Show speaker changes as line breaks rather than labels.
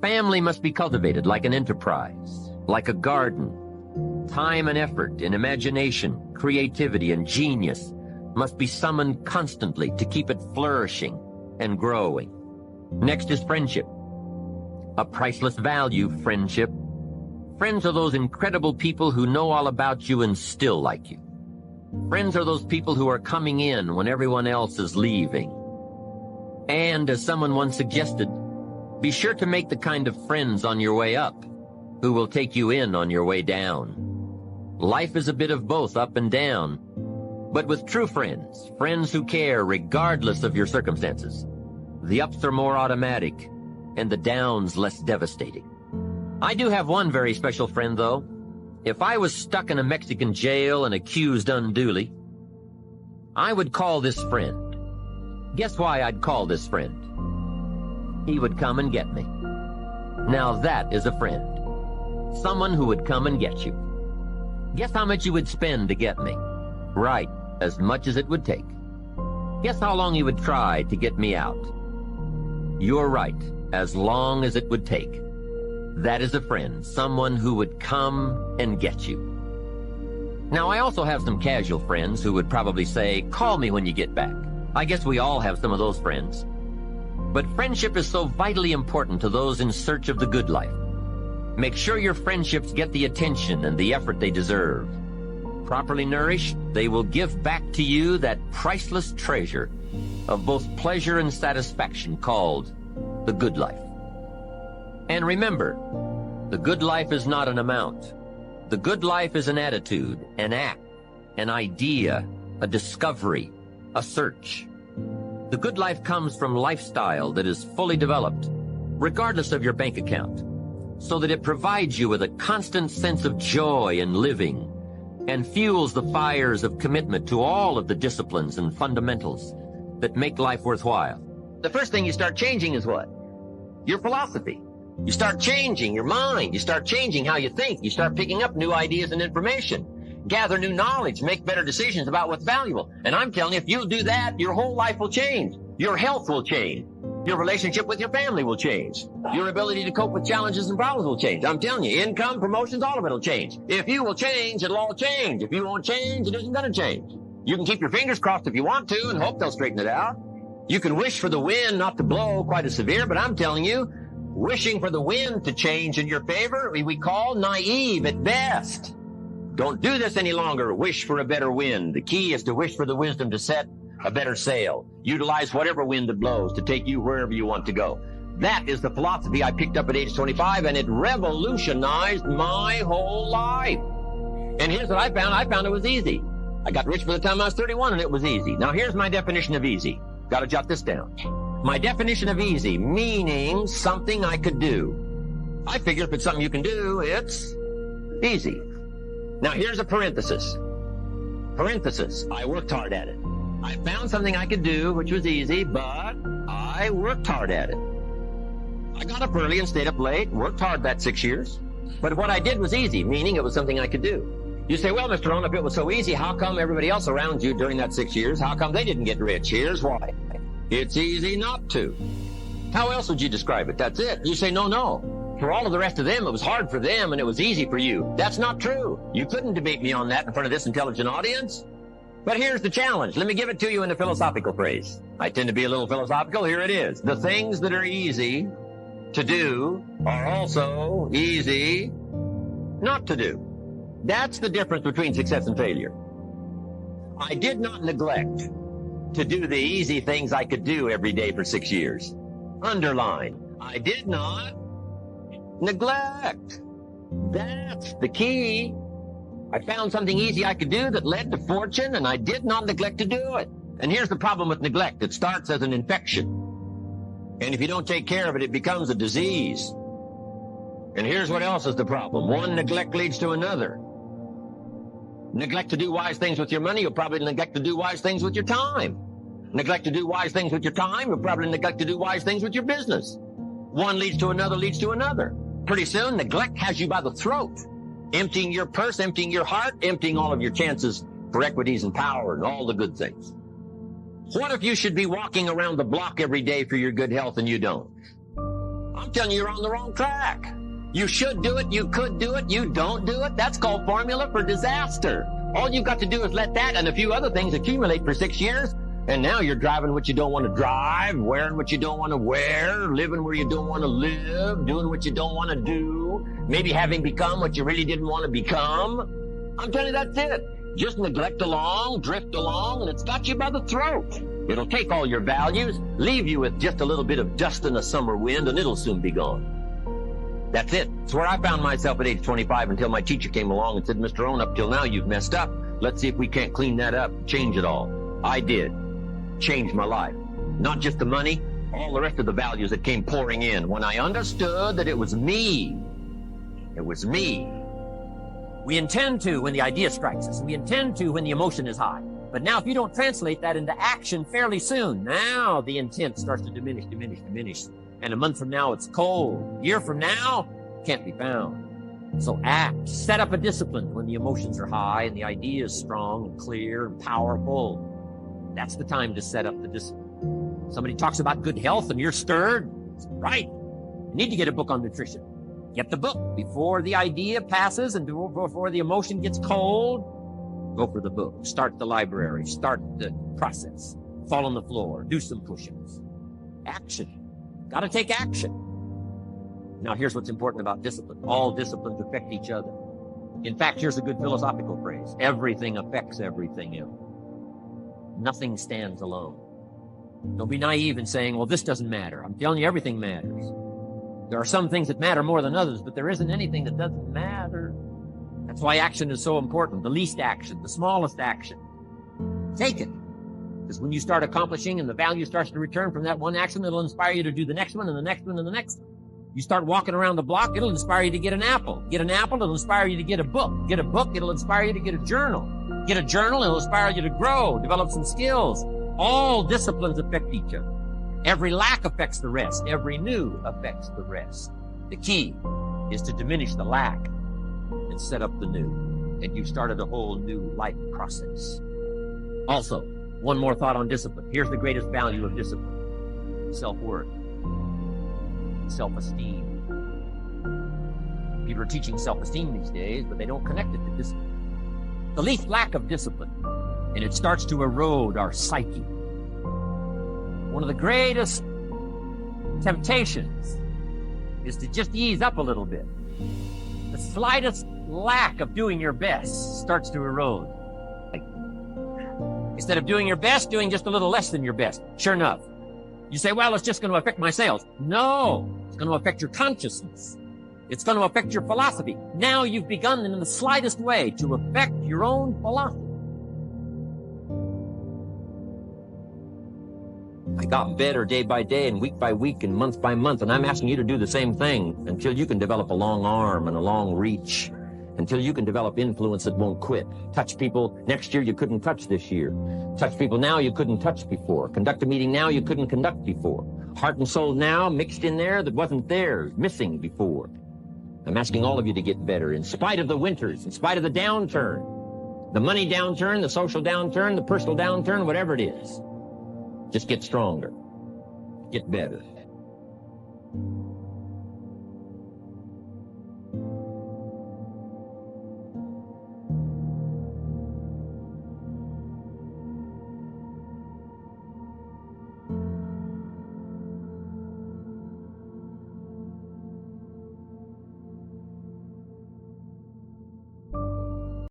Family must be cultivated like an enterprise, like a garden. Time and effort and imagination, creativity and genius must be summoned constantly to keep it flourishing and growing. Next is friendship. A priceless value, friendship. Friends are those incredible people who know all about you and still like you. Friends are those people who are coming in when everyone else is leaving. And as someone once suggested, be sure to make the kind of friends on your way up who will take you in on your way down. Life is a bit of both up and down, but with true friends, friends who care regardless of your circumstances, the ups are more automatic and the downs less devastating. I do have one very special friend, though. If I was stuck in a Mexican jail and accused unduly, I would call this friend. Guess why I'd call this friend? He would come and get me. Now that is a friend. Someone who would come and get you. Guess how much you would spend to get me? Right, as much as it would take. Guess how long you would try to get me out? You're right, as long as it would take. That is a friend, someone who would come and get you. Now, I also have some casual friends who would probably say, call me when you get back. I guess we all have some of those friends. But friendship is so vitally important to those in search of the good life. Make sure your friendships get the attention and the effort they deserve. Properly nourished, they will give back to you that priceless treasure of both pleasure and satisfaction called the good life. And remember, the good life is not an amount. The good life is an attitude, an act, an idea, a discovery, a search. The good life comes from lifestyle that is fully developed, regardless of your bank account, so that it provides you with a constant sense of joy in living and fuels the fires of commitment to all of the disciplines and fundamentals that make life worthwhile. The first thing you start changing is what? Your philosophy. You start changing your mind. You start changing how you think. You start picking up new ideas and information. Gather new knowledge. Make better decisions about what's valuable. And I'm telling you, if you'll do that, your whole life will change. Your health will change. Your relationship with your family will change. Your ability to cope with challenges and problems will change. I'm telling you, income, promotions, all of it will change. If you will change, it'll all change. If you won't change, it isn't going to change. You can keep your fingers crossed if you want to and hope they'll straighten it out. You can wish for the wind not to blow quite as severe, but I'm telling you, wishing for the wind to change in your favor, we call naive at best. Don't do this any longer. Wish for a better wind. The key is to wish for the wisdom to set a better sail. Utilize whatever wind that blows to take you wherever you want to go. That is the philosophy I picked up at age 25, and it revolutionized my whole life. And here's what I found. I found it was easy. I got rich by the time I was 31, and it was easy. Now, here's my definition of easy. Got to jot this down. My definition of easy, meaning something I could do. I figure if it's something you can do, it's easy. Now, here's a parenthesis. Parenthesis, I worked hard at it. I found something I could do, which was easy, but I worked hard at it. I got up early and stayed up late, worked hard that 6 years. But what I did was easy, meaning it was something I could do. You say, well, Mr. Rohn, if it was so easy, how come everybody else around you during that 6 years, how come they didn't get rich? Here's why. It's easy not to. How else would you describe it? That's it. You say, no. For all of the rest of them, it was hard for them and it was easy for you. That's not true. You couldn't debate me on that in front of this intelligent audience. But here's the challenge. Let me give it to you in a philosophical phrase. I tend to be a little philosophical. Here it is. The things that are easy to do are also easy not to do. That's the difference between success and failure. I did not neglect to do the easy things I could do every day for 6 years. Underline. I did not neglect. That's the key. I found something easy I could do that led to fortune, and I did not neglect to do it. And here's the problem with neglect. It starts as an infection. And if you don't take care of it, it becomes a disease. And here's what else is the problem. One neglect leads to another. Neglect to do wise things with your money, you'll probably neglect to do wise things with your time. Neglect to do wise things with your time, you'll probably neglect to do wise things with your business. One leads to another, leads to another. Pretty soon, neglect has you by the throat, emptying your purse, emptying your heart, emptying all of your chances for equities and power and all the good things. What if you should be walking around the block every day for your good health and you don't? I'm telling you, you're on the wrong track. You should do it, you could do it, you don't do it. That's called formula for disaster. All you've got to do is let that and a few other things accumulate for 6 years, and now you're driving what you don't want to drive, wearing what you don't want to wear, living where you don't want to live, doing what you don't want to do, maybe having become what you really didn't want to become. I'm telling you, that's it. Just neglect along, drift along, and it's got you by the throat. It'll take all your values, leave you with just a little bit of dust in a summer wind, and it'll soon be gone. That's it. It's where I found myself at age 25 until my teacher came along and said, Mr. Rohn, up till now you've messed up. Let's see if we can't clean that up, change it all. I did. Changed my life. Not just the money, all the rest of the values that came pouring in when I understood that it was me. It was me. We intend to when the idea strikes us. We intend to when the emotion is high. But now if you don't translate that into action fairly soon, now the intent starts to diminish. And a month from now, it's cold. A year from now, can't be found. So act. Set up a discipline when the emotions are high and the idea is strong and clear and powerful. That's the time to set up the discipline. Somebody talks about good health and you're stirred. Right. You need to get a book on nutrition. Get the book before the idea passes and before the emotion gets cold. Go for the book. Start the library. Start the process. Fall on the floor. Do some push-ups. Action. Got to take action. Now, here's what's important about discipline. All disciplines affect each other. In fact, here's a good philosophical phrase. Everything affects everything else. Nothing stands alone. Don't be naive in saying, well, this doesn't matter. I'm telling you, everything matters. There are some things that matter more than others, but there isn't anything that doesn't matter. That's why action is so important. The least action, the smallest action. Take it. Because when you start accomplishing and the value starts to return from that one action, it'll inspire you to do the next one and the next one and the next one. You start walking around the block, it'll inspire you to get an apple. Get an apple, it'll inspire you to get a book. Get a book, it'll inspire you to get a journal. Get a journal, it'll inspire you to grow, develop some skills. All disciplines affect each other. Every lack affects the rest. Every new affects the rest. The key is to diminish the lack and set up the new. And you've started a whole new life process. Also, one more thought on discipline. Here's the greatest value of discipline. Self-worth. Self-esteem. People are teaching self-esteem these days, but they don't connect it to discipline. The least lack of discipline, and it starts to erode our psyche. One of the greatest temptations is to just ease up a little bit. The slightest lack of doing your best starts to erode. Instead of doing your best, doing just a little less than your best. Sure enough. You say, well, it's just going to affect my sales. No, it's going to affect your consciousness. It's going to affect your philosophy. Now you've begun in the slightest way to affect your own philosophy. I got better day by day and week by week and month by month, and I'm asking you to do the same thing until you can develop a long arm and a long reach, until you can develop influence that won't quit. Touch people next year you couldn't touch this year. Touch people now you couldn't touch before. Conduct a meeting now you couldn't conduct before. Heart and soul now mixed in there that wasn't there, missing before. I'm asking all of you to get better in spite of the winters, in spite of the downturn. The money downturn, the social downturn, the personal downturn, whatever it is. Just get stronger. Get better.